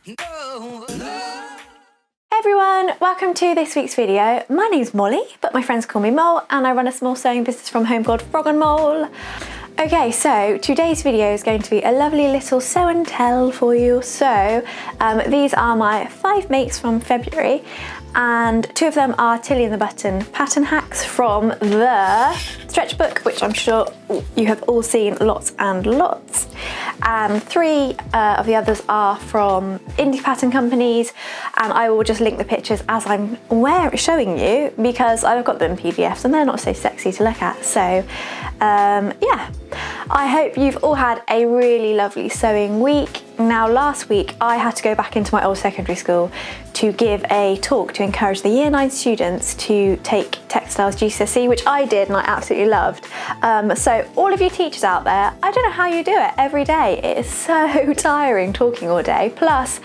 Hey everyone, welcome to this week's video. My name's Molly, but my friends call me Mole, and I run a small sewing business from home called Frog and Mole. Okay, so today's video is going to be a lovely little sew and tell for you. So these are my 5 makes from February, and 2 of them are Tilly and the Button pattern hacks from the stretch book, which I'm sure you have all seen lots and lots. And 3 of the others are from indie pattern companies, and I will just link the pictures as I'm showing you, because I've got them in PDFs and they're not so sexy to look at. So yeah, I hope you've all had a really lovely sewing week. Now, last week I had to go back into my old secondary school to give a talk to encourage the year 9 students to take textiles GCSE, which I did and I absolutely loved. So all of you teachers out there, I don't know how you do it every day. It is so tiring talking all day. Plus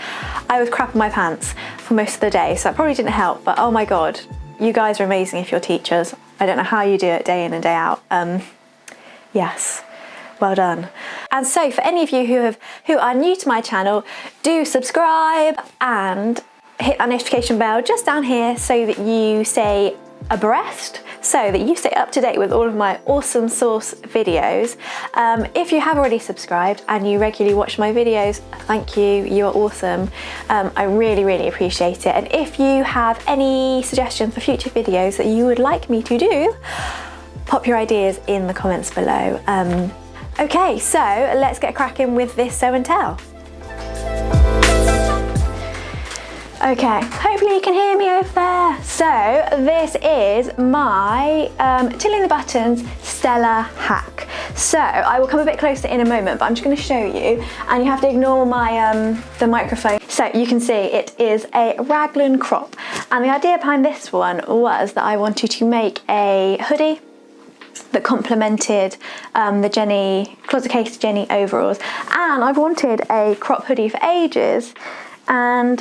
I was crapping my pants for most of the day, so it probably didn't help, but oh my God, you guys are amazing if you're teachers. I don't know how you do it day in and day out. Yes. Well done. And so for any of you who are new to my channel, do subscribe and hit that notification bell just down here so that you stay abreast, so that you stay up to date with all of my awesome source videos. If you have already subscribed and you regularly watch my videos, thank you, you're awesome. I really appreciate it. And if you have any suggestions for future videos that you would like me to do, pop your ideas in the comments below. Okay, so let's get cracking with this sew and tell. Okay, hopefully you can hear me over there. So this is my Tilly and the Button's Stella hack. So I will come a bit closer in a moment, but I'm just going to show you, and you have to ignore my the microphone. So you can see it is a raglan crop, and the idea behind this one was that I wanted to make a hoodie that complemented the Jenny closet case Jenny overalls, and I've wanted a crop hoodie for ages, and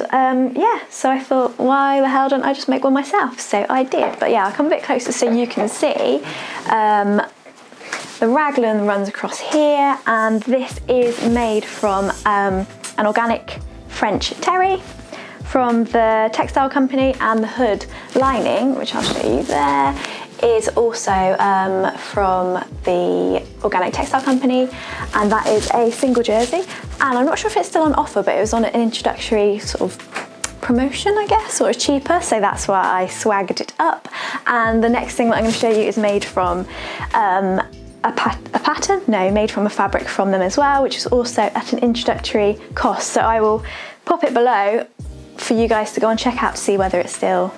yeah, so I thought, why the hell don't I just make one myself? So I did. But yeah, I'll come a bit closer so you can see. The raglan runs across here, and this is made from an organic French terry from the textile company, and the hood lining, which I'll show you there, is also from the organic textile company, and that is a single jersey, and I'm not sure if it's still on offer, but it was on an introductory sort of promotion, I guess, or cheaper, so that's why I swagged it up. And the next thing that I'm going to show you is made from made from a fabric from them as well, which is also at an introductory cost, so I will pop it below for you guys to go and check out to see whether it's still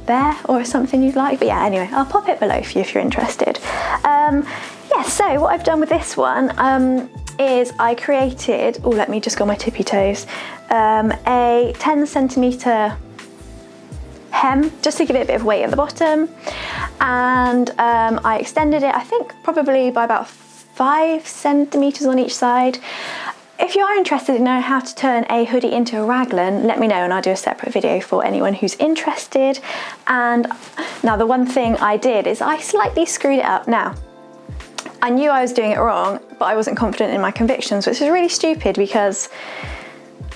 there or something you'd like. But yeah, anyway, I'll pop it below for you if you're interested. Yeah, so what I've done with this one is I created, oh, let me just go on my tippy toes, a 10 centimetre hem, just to give it a bit of weight at the bottom, and I extended it, I think probably by about 5 centimetres on each side. If you are interested in knowing how to turn a hoodie into a raglan, let me know and I'll do a separate video for anyone who's interested. And now the one thing I did is I slightly screwed it up. Now, I knew I was doing it wrong, but I wasn't confident in my convictions, which is really stupid because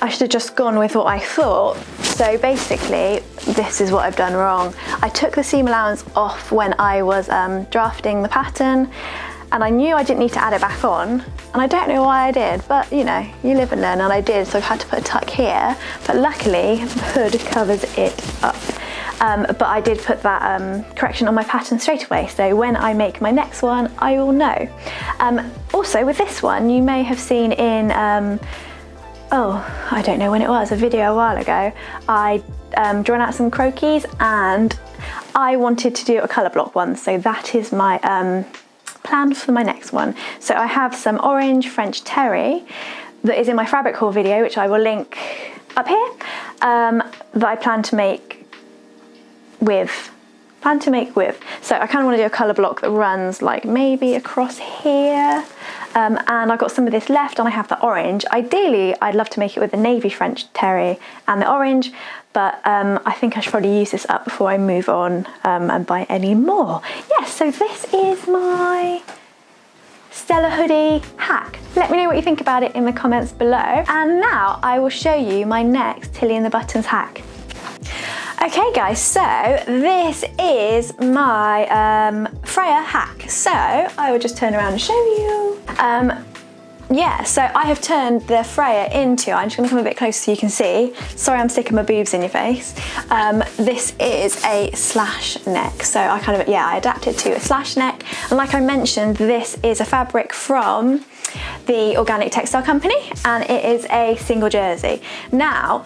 I should have just gone with what I thought. So basically, this is what I've done wrong. I took the seam allowance off when I was drafting the pattern, and I knew I didn't need to add it back on, and I don't know why I did, but you know, you live and learn, and I did, so I've had to put a tuck here, but luckily the hood covers it up. But I did put that correction on my pattern straight away, so when I make my next one, I will know. Also with this one, you may have seen in, oh, I don't know when it was, a video a while ago, I drawn out some croquis, and I wanted to do a colour block one, so that is my plan for my next one. So I have some orange French terry that is in my fabric haul video, which I will link up here, that I plan to make with. So I kind of want to do a colour block that runs like maybe across here, and I've got some of this left, and I have the orange. Ideally, I'd love to make it with the navy French terry and the orange, but I think I should probably use this up before I move on and buy any more. Yes, so this is my Stella hoodie hack. Let me know what you think about it in the comments below. And now I will show you my next Tilly and the Buttons hack. Okay guys, so this is my Freya hack. So I will just turn around and show you. Yeah, so I have turned the Freya into, I'm just gonna come a bit closer so you can see. Sorry, I'm sticking my boobs in your face. This is a slash neck. So I kind of, yeah, I adapted to a slash neck. And like I mentioned, this is a fabric from the Organic Textile Company, and it is a single jersey. Now,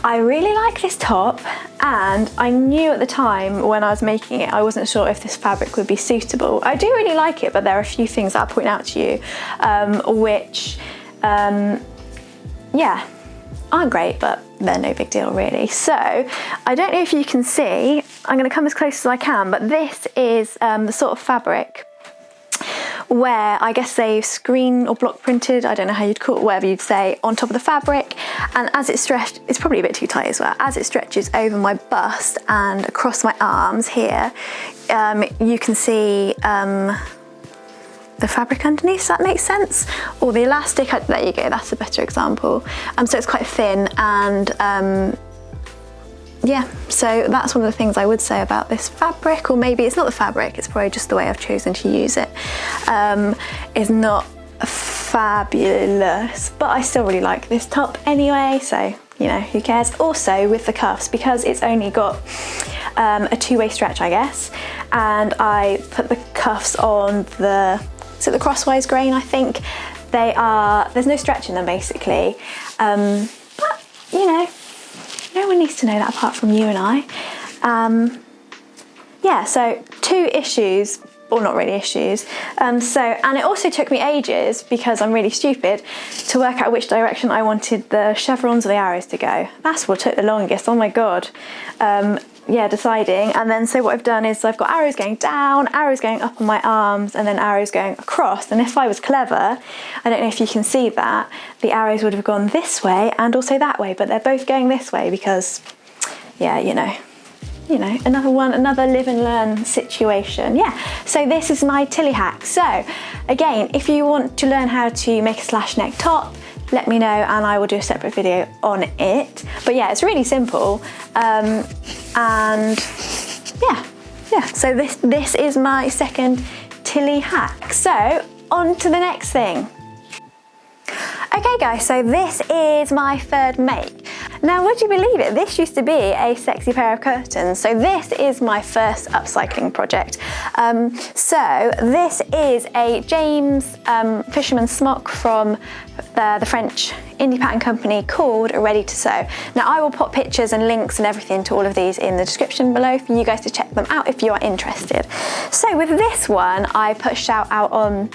I really like this top, and I knew at the time when I was making it, I wasn't sure if this fabric would be suitable. I do really like it, but there are a few things that I'll point out to you, which, yeah, aren't great, but they're no big deal really. So, I don't know if you can see, I'm gonna come as close as I can, but this is the sort of fabric where I guess they've screen or block printed, I don't know how you'd call it, whatever you'd say, on top of the fabric. And as it's stretched, it's probably a bit too tight as well, as it stretches over my bust and across my arms here, you can see the fabric underneath, if that makes sense? Or the elastic, there you go, that's a better example. So it's quite thin, and yeah, so that's one of the things I would say about this fabric, or maybe it's not the fabric, it's probably just the way I've chosen to use it. Is not fabulous, but I still really like this top anyway, so, you know, who cares? Also with the cuffs, because it's only got a two-way stretch, I guess, and I put the cuffs on the, is it the crosswise grain, I think? They are, there's no stretch in them basically, but, you know, no one needs to know that apart from you and I. Yeah, so two issues, or not really issues. And it also took me ages, because I'm really stupid, to work out which direction I wanted the chevrons or the arrows to go. That's what took the longest, oh my God. Yeah, deciding. And then so what I've done is I've got arrows going down, arrows going up on my arms, and then arrows going across. And if I was clever, I don't know if you can see that, the arrows would have gone this way and also that way, but they're both going this way because, yeah, you know, another live and learn situation. Yeah, so this is my Tilly hack. So again, if you want to learn how to make a slash neck top, let me know and I will do a separate video on it. But yeah, it's really simple. And yeah, so this is my second Tilly hack. So on to the next thing. Okay guys, so this is my third make. Now would you believe it, this used to be a sexy pair of curtains. So this is my first upcycling project. So this is a James fisherman smock from the French indie pattern company called Ready to Sew. Now I will pop pictures and links and everything to all of these in the description below for you guys to check them out if you are interested. So with this one, I put a shout out on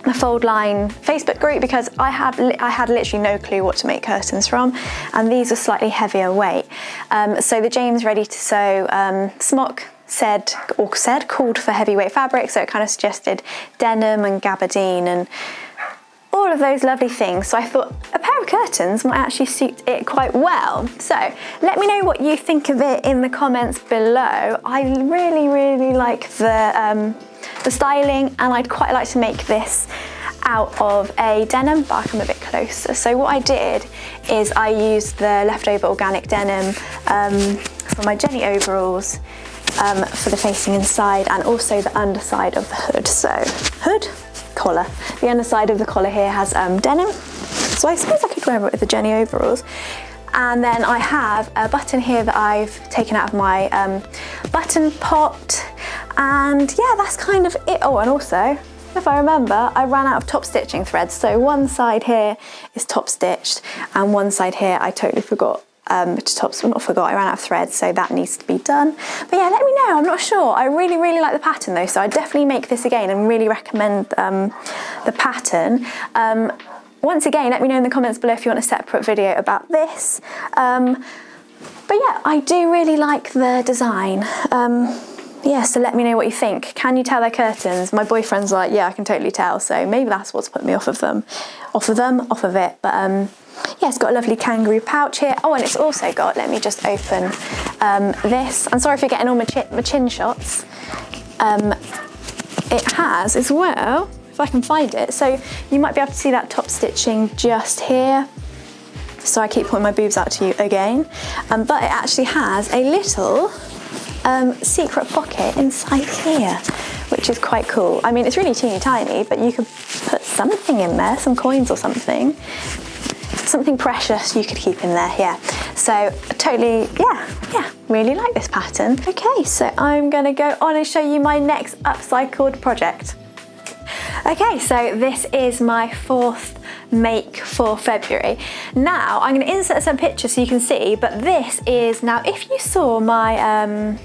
the Fold Line Facebook group because I had literally no clue what to make curtains from, and these are slightly heavier weight. So the James Ready to Sew smock called for heavyweight fabric, so it kind of suggested denim and gabardine and all of those lovely things. So I thought a pair of curtains might actually suit it quite well. So let me know what you think of it in the comments below. I really like the styling, and I'd quite like to make this out of a denim, but I'll come a bit closer. So what I did is I used the leftover organic denim from my Jenny overalls for the facing inside, and also the underside of the hood. So hood, collar. The underside of the collar here has denim, so I suppose I could wear it with the Jenny overalls. And then I have a button here that I've taken out of my button pot, and yeah, that's kind of it. Oh, and also, if I remember, I ran out of top stitching threads, so one side here is top stitched, and one side here I totally forgot I ran out of thread, so that needs to be done. But yeah, let me know, I'm not sure. I really like the pattern though, so I definitely make this again and really recommend the pattern. Once again, let me know in the comments below if you want a separate video about this. But yeah, I do really like the design. Yeah, so let me know what you think. Can you tell they're curtains? My boyfriend's like, yeah, I can totally tell. So maybe that's what's put me off of it. But yeah, it's got a lovely kangaroo pouch here. Oh, and it's also got, let me just open this. I'm sorry if you're getting all my chin shots. it has as well, if I can find it, so you might be able to see that top stitching just here. So I keep pointing my boobs out to you again, but it actually has a little secret pocket inside here, which is quite cool. I mean, it's really teeny tiny, but you could put something in there, some coins or something precious you could keep in there, yeah. So totally, yeah, really like this pattern. Okay, so I'm gonna go on and show you my next upcycled project. Okay, so this is my 4th make for February. Now, I'm gonna insert some pictures so you can see, but this is, now if you saw my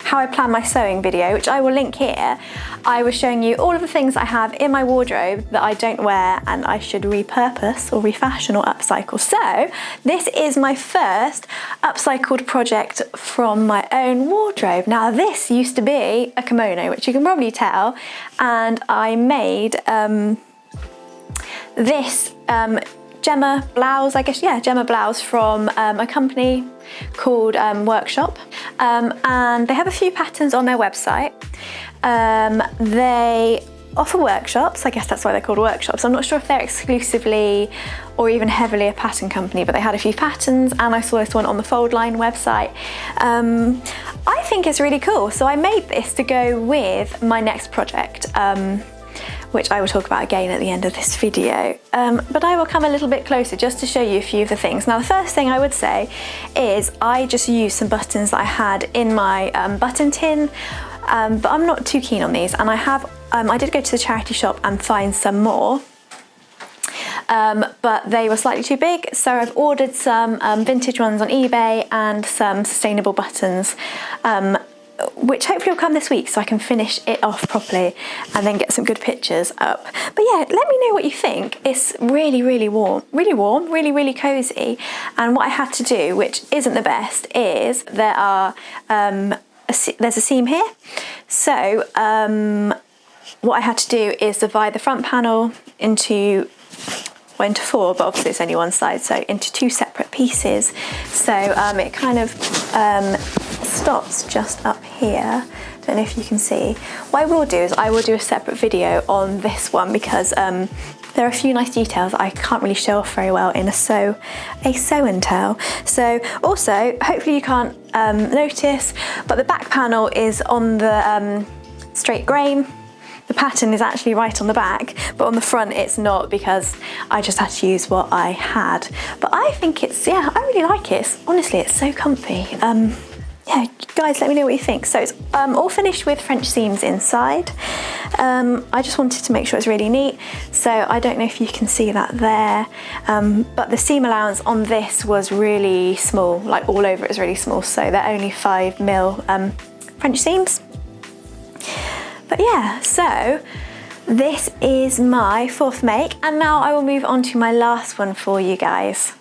how I plan my sewing video, which I will link here, I was showing you all of the things I have in my wardrobe that I don't wear and I should repurpose or refashion or upcycle. So this is my first upcycled project from my own wardrobe. Now this used to be a kimono, which you can probably tell, and I made this Gemma blouse, I guess, yeah, Gemma blouse from a company called Workshop, and they have a few patterns on their website. They offer workshops, I guess that's why they're called workshops. I'm not sure if they're exclusively or even heavily a pattern company, but they had a few patterns, and I saw this one on the Fold Line website. I think it's really cool, so I made this to go with my next project, which I will talk about again at the end of this video. But I will come a little bit closer just to show you a few of the things. Now, the first thing I would say is I just used some buttons that I had in my button tin, but I'm not too keen on these, and I did go to the charity shop and find some more, but they were slightly too big, so I've ordered some vintage ones on eBay and some sustainable buttons, which hopefully will come this week so I can finish it off properly and then get some good pictures up. But yeah, let me know what you think. It's really, really warm, really, really cozy. And what I had to do, which isn't the best, is there's a seam here. So what I had to do is divide the front panel into 4, but obviously it's only one side, so into 2 separate pieces. So it kind of stops just up here. Don't know if you can see. What I will do is I will do a separate video on this one, because there are a few nice details I can't really show off very well in a sew and tell. So also, hopefully you can't notice, but the back panel is on the straight grain. The pattern is actually right on the back, but on the front it's not, because I just had to use what I had. But I think it's, yeah, I really like it. Honestly, it's so comfy. Yeah, guys, let me know what you think. So it's all finished with French seams inside. I just wanted to make sure it's really neat. So I don't know if you can see that there, but the seam allowance on this was really small, like all over it is really small. So they're only 5mm French seams. But yeah, so this is my 4th make, and now I will move on to my last one for you guys.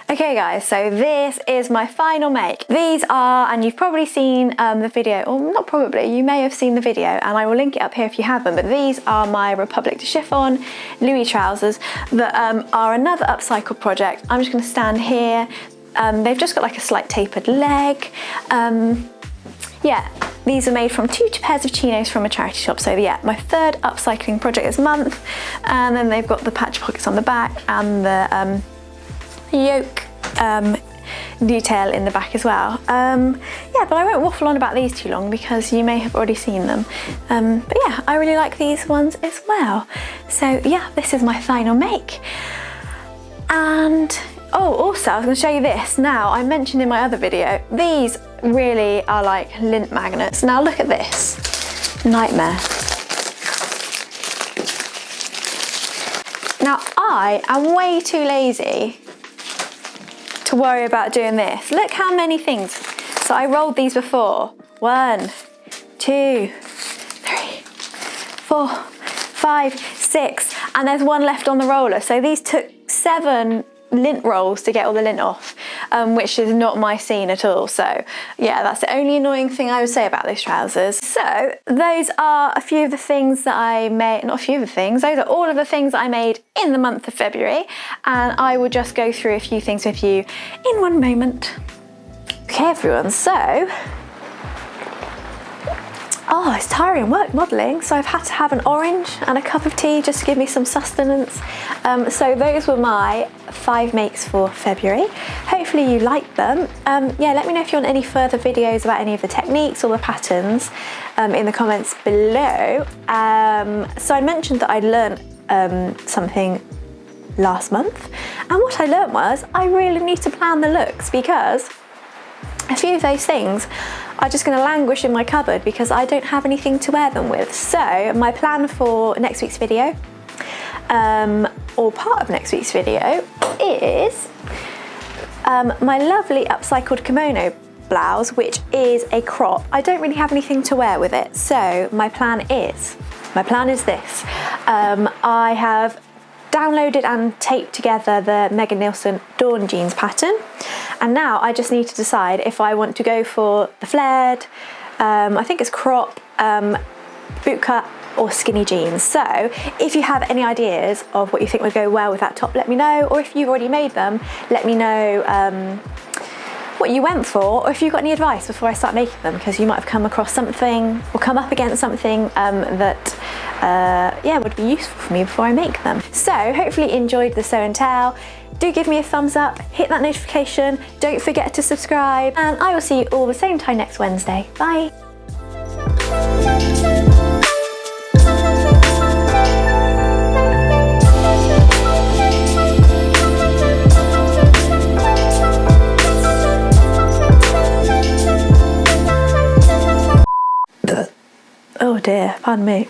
Okay guys, so this is my final make. These are, and you've probably seen the video, or not probably, you may have seen the video, and I will link it up here if you haven't, but these are my Republic de Chiffon Louie trousers that are another upcycle project. I'm just gonna stand here. They've just got like a slight tapered leg. Yeah, these are made from 2 pairs of chinos from a charity shop. So yeah, my 3rd upcycling project this month. And then they've got the patch pockets on the back and the yoke detail in the back as well. Yeah, but I won't waffle on about these too long because you may have already seen them. But yeah, I really like these ones as well. So yeah, this is my final make. And oh, also I was going to show you this. Now, I mentioned in my other video, these really are like lint magnets. Now look at this, nightmare. Now I am way too lazy to worry about doing this. Look how many things. So I rolled these before. 1, 2, 3, 4, 5, 6, and there's one left on the roller. So these took 7 lint rolls to get all the lint off, which is not my scene at all. So yeah, that's the only annoying thing I would say about those trousers. So those are a few of the things that I made, not a few of the things, those are all of the things that I made in the month of February, and I will just go through a few things with you in one moment. Okay everyone, so Oh, it's tiring work modelling, so I've had to have an orange and a cup of tea just to give me some sustenance. So those were my 5 makes for February. Hopefully you liked them. Yeah, let me know if you want any further videos about any of the techniques or the patterns in the comments below. So I mentioned that I'd learned something last month, and what I learned was I really need to plan the looks, because a few of those things are just going to languish in my cupboard because I don't have anything to wear them with. So my plan for next week's video, or part of next week's video, is my lovely upcycled kimono blouse, which is a crop. I don't really have anything to wear with it, so my plan is this. I have downloaded and taped together the Megan Nielsen Dawn jeans pattern, and now I just need to decide if I want to go for the flared, I think it's crop, bootcut or skinny jeans. So if you have any ideas of what you think would go well with that top, let me know, or if you've already made them, let me know what you went for, or if you've got any advice before I start making them, because you might have come across something or come up against something that yeah, would be useful for me before I make them. So hopefully you enjoyed the show and tell. Do give me a thumbs up, hit that notification, don't forget to subscribe, and I will see you all the same time next Wednesday. Bye. Oh dear, pardon me.